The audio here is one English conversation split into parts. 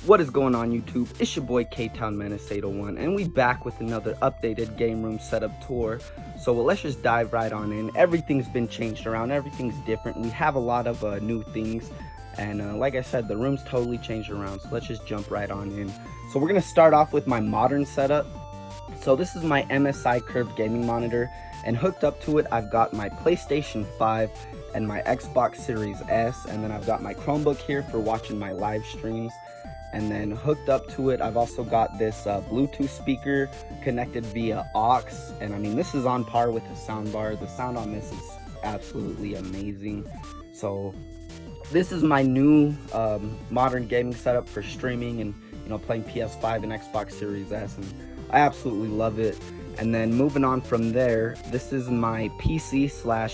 What is going on YouTube? It's your boy K-Town Menace 801 and we back with another updated game room setup tour. So let's just dive right on in. Everything's been changed around, everything's different. We have a lot of new things and like I said, the room's totally changed around, so let's just jump right on in. So we're gonna start off with my modern setup. So this is my MSI curved gaming monitor, and hooked up to it I've got my PlayStation 5 and my Xbox Series S, and then I've got my Chromebook here for watching my live streams. And then hooked up to it I've also got this Bluetooth speaker connected via aux, and I mean this is on par with the soundbar. The sound on this is absolutely amazing. So this is my new modern gaming setup for streaming and playing PS5 and Xbox Series S, and I absolutely love it. And then moving on from there, this is my PC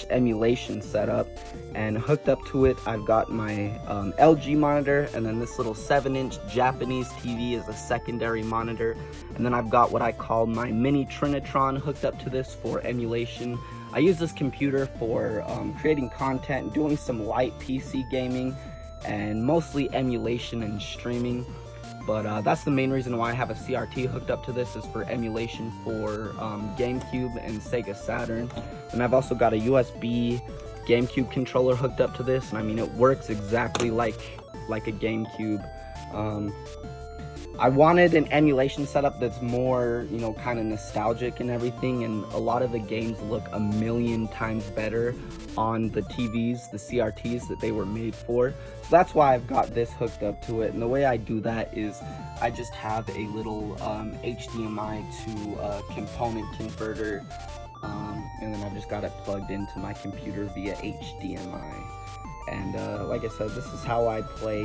/ emulation setup, and hooked up to it I've got my LG monitor, and then this little 7-inch Japanese TV is a secondary monitor, and then I've got what I call my mini Trinitron hooked up to this for emulation. I use this computer for creating content, doing some light PC gaming, and mostly emulation and streaming. But that's the main reason why I have a CRT hooked up to this, is for emulation for GameCube and Sega Saturn. And I've also got a USB GameCube controller hooked up to this, and I mean it works exactly like a GameCube. I wanted an emulation setup that's more, kind of nostalgic and everything, and a lot of the games look a million times better on the TVs, the CRTs that they were made for. So that's why I've got this hooked up to it, and the way I do that is I just have a little HDMI to component converter, and then I've just got it plugged into my computer via HDMI. And like I said, this is how I play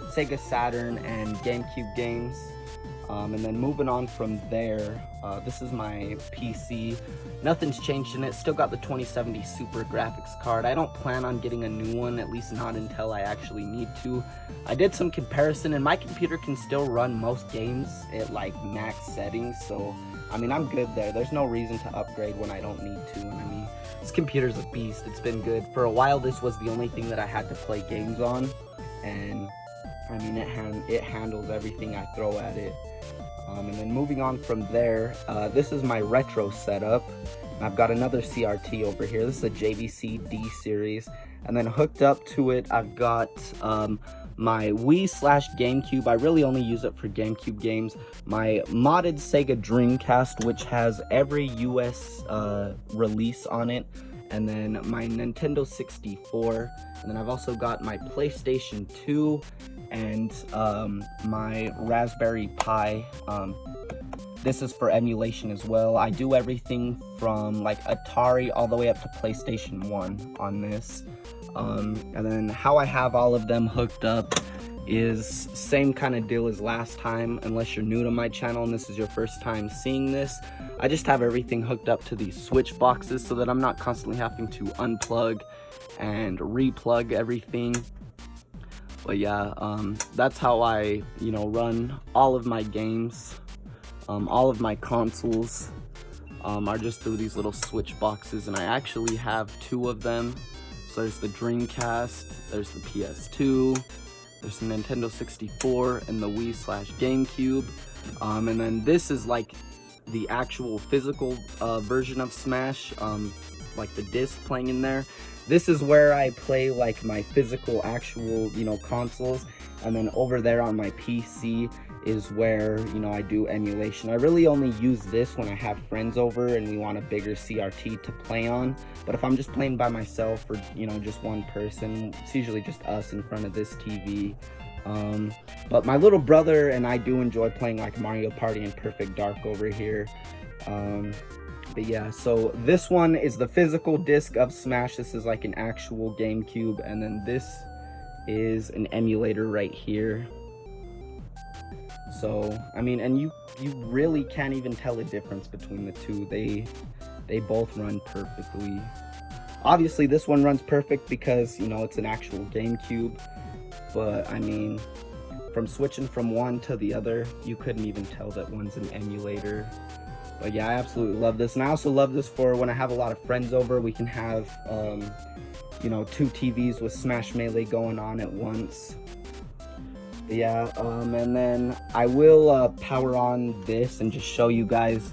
Sega Saturn and GameCube games. And then moving on from there, this is my PC. Nothing's changed in it. Still got the 2070 Super graphics card. I don't plan on getting a new one, at least not until I actually need to. I did some comparison, and my computer can still run most games at like max settings, so I mean I'm good there. There's no reason to upgrade when I don't need to, and I mean this computer's a beast. It's been good. For a while this was the only thing that I had to play games on, and I mean it handles everything I throw at it. And then moving on from there, this is my retro setup. I've got another CRT over here. This is a JVC D series, and then hooked up to it I've got my Wii / GameCube. I really only use it for GameCube games. My modded Sega Dreamcast, which has every US release on it, and then my Nintendo 64, and then I've also got my PlayStation 2 and my Raspberry Pi. This is for emulation as well. I do everything from like Atari all the way up to PlayStation 1 on this. And then how I have all of them hooked up is same kind of deal as last time, unless you're new to my channel and this is your first time seeing this. I just have everything hooked up to these switch boxes so that I'm not constantly having to unplug and replug everything. But yeah, that's how I, run all of my games. All of my consoles are just through these little switch boxes, and I actually have 2 of them. So there's the Dreamcast, there's the PS2, there's the Nintendo 64, and the Wii / GameCube. And then this is like the actual physical version of Smash, like the disc playing in there. This is where I play like my physical actual, consoles. And then over there on my PC is where, I do emulation. I really only use this when I have friends over and we want a bigger CRT to play on. But if I'm just playing by myself or, just one person, it's usually just us in front of this TV. But my little brother and I do enjoy playing like Mario Party and Perfect Dark over here. But yeah, so this one is the physical disc of Smash. This is like an actual GameCube, and then this is an emulator right here. So I mean, and you really can't even tell the difference between the two. They both run perfectly. Obviously this one runs perfect because it's an actual GameCube, but I mean from switching from one to the other, you couldn't even tell that one's an emulator. But yeah, I absolutely love this, and I also love this for when I have a lot of friends over. We can have 2 TVs with Smash Melee going on at once. Yeah, and then I will power on this and just show you guys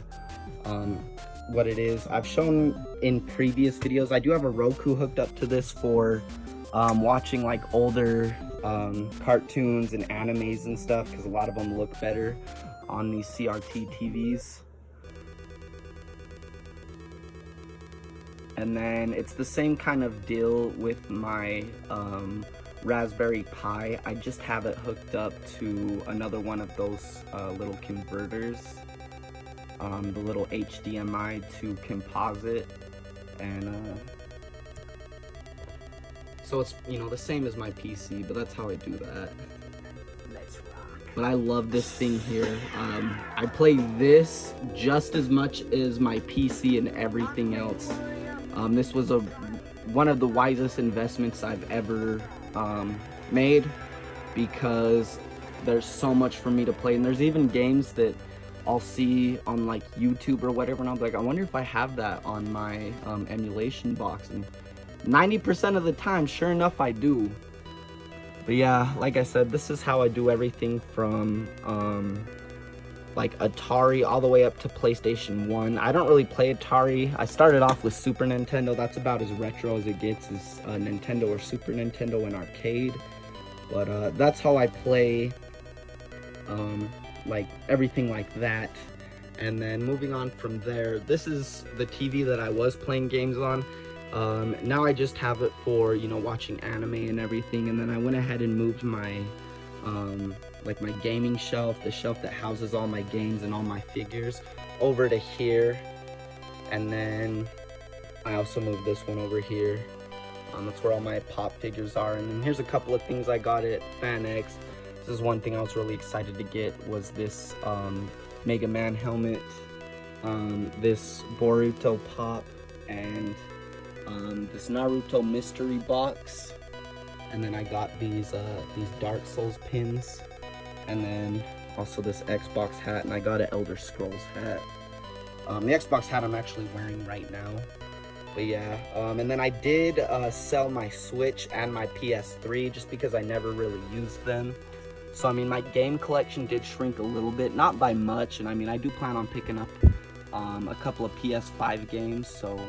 what it is. I've shown in previous videos. I do have a Roku hooked up to this for watching like older cartoons and animes and stuff, because a lot of them look better on these CRT TVs. And then it's the same kind of deal with my Raspberry Pi. I just have it hooked up to another one of those little converters, the little HDMI to composite, and so it's, you know, the same as my PC, but that's how I do that. Let's rock. But I love this thing here. I play this just as much as my PC and everything else. This was one of the wisest investments I've ever made, because there's so much for me to play, and there's even games that I'll see on like YouTube or whatever, and I'm like, I wonder if I have that on my emulation box, and 90% of the time, sure enough, I do. But yeah, like I said, this is how I do everything from like Atari all the way up to PlayStation 1. I don't really play Atari. I started off with Super Nintendo. That's about as retro as it gets, is Nintendo or Super Nintendo in arcade. But that's how I play like everything like that. And then moving on from there, this is the TV that I was playing games on. Now I just have it for, you know, watching anime and everything. And then I went ahead and moved my like my gaming shelf, the shelf that houses all my games and all my figures, over to here. And then I also moved this one over here. That's where all my pop figures are. And then here's a couple of things I got at FanX. This is one thing I was really excited to get, was this Mega Man helmet, this Boruto pop, and this Naruto mystery box. And then I got these Dark Souls pins, and then also this Xbox hat, and I got an Elder Scrolls hat. The Xbox hat I'm actually wearing right now. But yeah, and then I did sell my Switch and my PS3 just because I never really used them. So I mean, my game collection did shrink a little bit, not by much, and I mean, I do plan on picking up a couple of PS5 games, so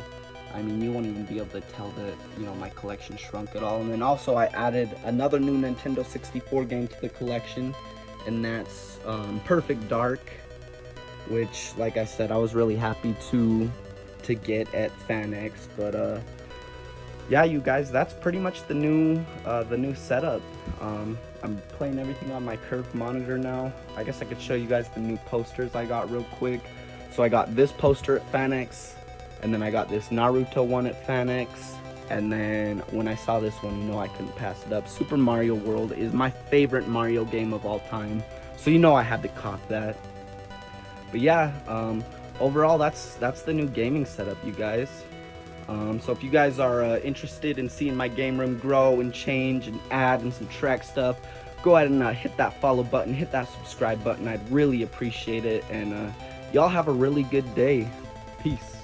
I mean, you won't even be able to tell that, you know, my collection shrunk at all. And then also I added another new Nintendo 64 game to the collection, and that's Perfect Dark, which, like I said, I was really happy to get at FanX. But yeah, you guys, that's pretty much the new setup. I'm playing everything on my curved monitor now. I guess I could show you guys the new posters I got real quick. So I got this poster at FanX, and then I got this Naruto one at FanX, and then when I saw this one, you know, I couldn't pass it up. Super Mario World is my favorite Mario game of all time, so you know I had to cop that. But yeah, overall, that's the new gaming setup, you guys. So if you guys are interested in seeing my game room grow and change and add and subtract stuff, go ahead and hit that follow button, hit that subscribe button. I'd really appreciate it, and y'all have a really good day. Peace.